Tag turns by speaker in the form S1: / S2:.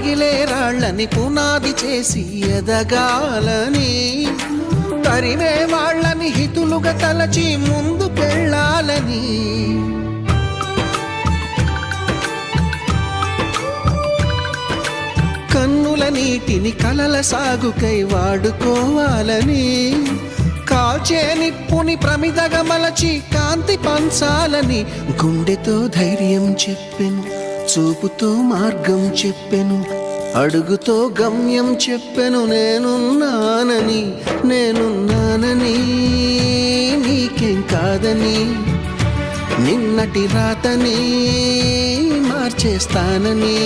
S1: రగిలే రాళ్ళని పునాది చేసి ఎదగాలని, తరిమే వాళ్ళని హితులుగా తలచి ముందుకెళ్ళాలని, కన్నుల నీటిని కలల సాగుకై వాడుకోవాలని, కాల్చే నిప్పుని ప్రమిదగా మలచి కాంతి పంచాలని, గుండెతో ధైర్యం చెప్పెను, చూపుతో మార్గం చెప్పెను, అడుగుతో గమ్యం చెప్పెను. నేనున్నానని, నేనున్నానని, నీకేం కాదని, నిన్నటి రాతని మార్చేస్తానని.